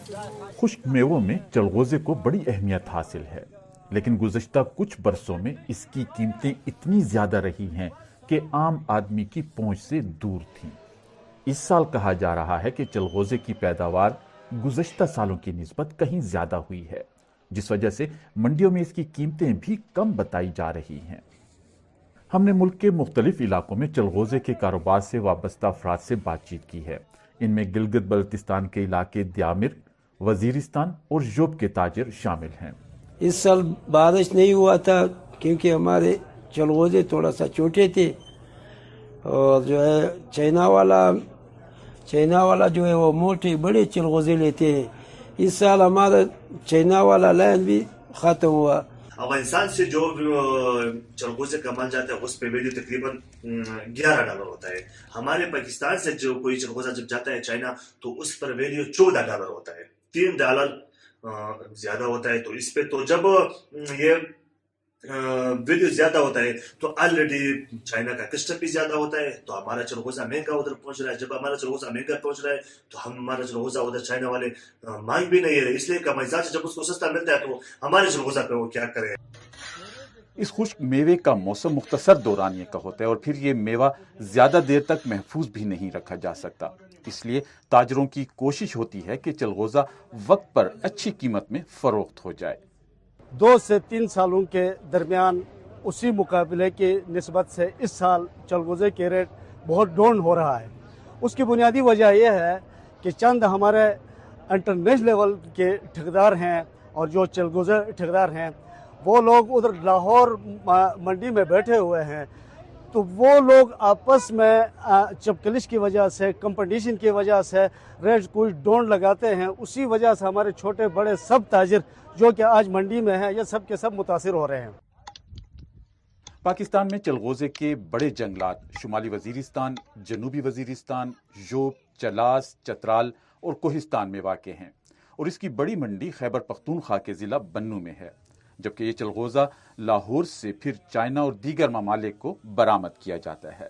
خشک میووں میں چلغوزے کو بڑی اہمیت حاصل ہے، لیکن گزشتہ کچھ برسوں میں اس کی قیمتیں اتنی زیادہ رہی ہیں کہ عام آدمی کی پہنچ سے دور تھیں۔ اس سال کہا جا رہا ہے کہ چلغوزے کی پیداوار گزشتہ سالوں کی نسبت کہیں زیادہ ہوئی ہے، جس وجہ سے منڈیوں میں اس کی قیمتیں بھی کم بتائی جا رہی ہیں۔ ہم نے ملک کے مختلف علاقوں میں چلغوزے کے کاروبار سے وابستہ افراد سے بات چیت کی ہے۔ ان میں گلگت بلتستان کے علاقے دیامر، وزیرستان اور جوب کے تاجر شامل ہیں۔ اس سال بارش نہیں ہوا تھا کیونکہ ہمارے چلغوزے تھوڑا سا چھوٹے تھے، اور جو ہے چائنا والا جو ہے وہ موٹے بڑے چلغوزے لیتے ہیں۔ اس سال ہمارا چائنا والا لائن بھی ختم ہوا۔ افغانستان سے جو چلغوزے کا مال جاتا ہے اس پہ ویلیو تقریباً $11 ہوتا ہے۔ ہمارے پاکستان سے جو کوئی چلغوزہ جب جاتا ہے چائنا تو اس پر ویلیو $14 ہوتا ہے، $3 زیادہ ہوتا ہے۔ تو اس پہ تو جب یہ ویلیو زیادہ ہوتا ہے تو آلریڈی چائنا کا کسٹم بھی زیادہ ہوتا ہے، تو ہمارا چلغوزہ مہنگا ادھر پہنچ رہا ہے۔ جب ہمارا چلغوزہ مہنگا پہنچ رہا ہے تو ہمارا چلغوزہ ادھر چائنا والے مانگ بھی نہیں ہے، اس لیے کمائزات سے جب اس کو سستا ملتا ہے تو ہمارے چلغوزہ پہ وہ کیا کرے۔ اس خشک میوے کا موسم مختصر دورانیے کا ہوتا ہے اور پھر یہ میوہ زیادہ دیر تک محفوظ بھی نہیں رکھا جا سکتا، اس لیے تاجروں کی کوشش ہوتی ہے کہ چلغوزہ وقت پر اچھی قیمت میں فروخت ہو جائے۔ 2 سے 3 سالوں کے درمیان اسی مقابلے کی نسبت سے اس سال چلغوزے کے ریٹ بہت ڈاؤن ہو رہا ہے۔ اس کی بنیادی وجہ یہ ہے کہ چند ہمارے انٹرنیشنل لیول کے ٹھیکیدار ہیں اور جو چلغوزے ٹھیکیدار ہیں وہ لوگ ادھر لاہور منڈی میں بیٹھے ہوئے ہیں، تو وہ لوگ آپس میں چپکلش کی وجہ سے، کمپٹیشن کی وجہ سے ریٹ کچھ ڈاؤن لگاتے ہیں۔ اسی وجہ سے ہمارے چھوٹے بڑے سب تاجر جو کہ آج منڈی میں ہیں یہ سب کے سب متاثر ہو رہے ہیں۔ پاکستان میں چلغوزے کے بڑے جنگلات شمالی وزیرستان، جنوبی وزیرستان، جوب، چلاس، چترال اور کوہستان میں واقع ہیں، اور اس کی بڑی منڈی خیبر پختونخوا کے ضلع بنوں میں ہے، جبکہ یہ چلغوزہ لاہور سے پھر چائنا اور دیگر ممالک کو برآمد کیا جاتا ہے۔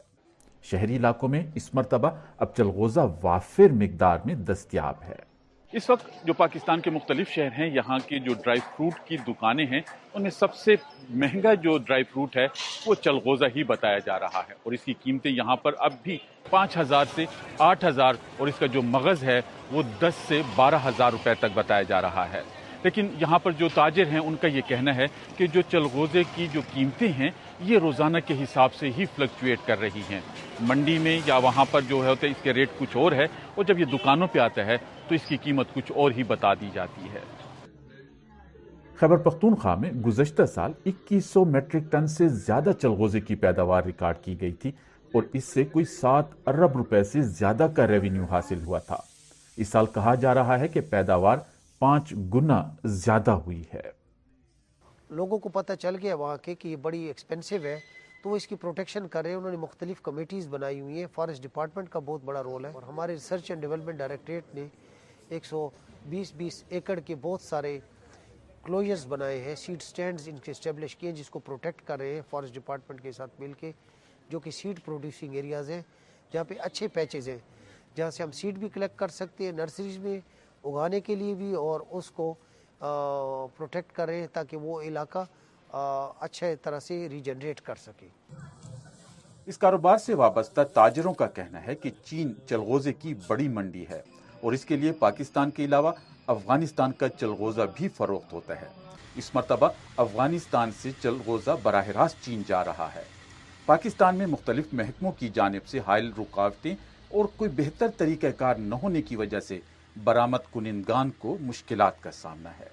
شہری علاقوں میں اس مرتبہ اب چلغوزہ وافر مقدار میں دستیاب ہے۔ اس وقت جو پاکستان کے مختلف شہر ہیں، یہاں کی جو ڈرائی فروٹ کی دکانیں ہیں ان میں سب سے مہنگا جو ڈرائی فروٹ ہے وہ چلغوزہ ہی بتایا جا رہا ہے، اور اس کی قیمتیں یہاں پر اب بھی 5,000 سے 8,000 اور اس کا جو مغز ہے وہ 10 سے 12,000 روپے تک بتایا جا رہا ہے۔ لیکن یہاں پر جو تاجر ہیں ان کا یہ کہنا ہے کہ جو چلغوزے کی جو قیمتیں ہیں یہ روزانہ کے حساب سے ہی فلکچویٹ کر رہی ہیں، منڈی میں یا وہاں پر جو ہے اس کے ریٹ کچھ اور ہے، اور جب یہ دکانوں پہ آتا ہے تو اس کی قیمت کچھ اور ہی بتا دی جاتی ہے۔ خیبر پختونخوا میں گزشتہ سال 2100 میٹرک ٹن سے زیادہ چلغوزے کی پیداوار ریکارڈ کی گئی تھی، اور اس سے کوئی 7 ارب روپے سے زیادہ کا ریونیو حاصل ہوا تھا۔ اس سال کہا جا رہا ہے کہ پیداوار 5 گنا زیادہ ہوئی ہے۔ لوگوں کو پتہ چل گیا وہاں کے کہ یہ بڑی ایکسپینسو ہے، تو وہ اس کی پروٹیکشن کر رہے ہیں۔ انہوں نے مختلف کمیٹیز بنائی ہوئی ہیں، فارسٹ ڈپارٹمنٹ کا بہت بڑا رول ہے، اور ہمارے ریسرچ اینڈ ڈیولپمنٹ ڈائریکٹریٹ نے 120 ایکڑ کے بہت سارے کلوجرز بنائے ہیں، سیڈ سٹینڈز ان کے اسٹیبلش کیے جس کو پروٹیکٹ کر رہے ہیں فارسٹ ڈپارٹمنٹ کے ساتھ مل کے، جو کہ سیڈ پروڈیوسنگ ایریاز ہیں جہاں پہ اچھے پیچز ہیں جہاں سے ہم سیڈ بھی کلیکٹ کر سکتے ہیں نرسریز میں اگانے کے لیے بھی، اور اس کو پروٹیکٹ کر رہے ہیں تاکہ وہ علاقہ اچھے طرح سے ریجنریٹ کر سکے۔ اس کاروبار سے وابستہ تاجروں کا کہنا ہے کہ چین چلغوزے کی بڑی منڈی ہے، اور اس کے لیے پاکستان کے علاوہ افغانستان کا چلغوزہ بھی فروخت ہوتا ہے۔ اس مرتبہ افغانستان سے چلغوزہ براہ راست چین جا رہا ہے۔ پاکستان میں مختلف محکموں کی جانب سے حائل رکاوٹیں اور کوئی بہتر طریقہ کار نہ ہونے کی وجہ سے برآمد کنندگان کو مشکلات کا سامنا ہے۔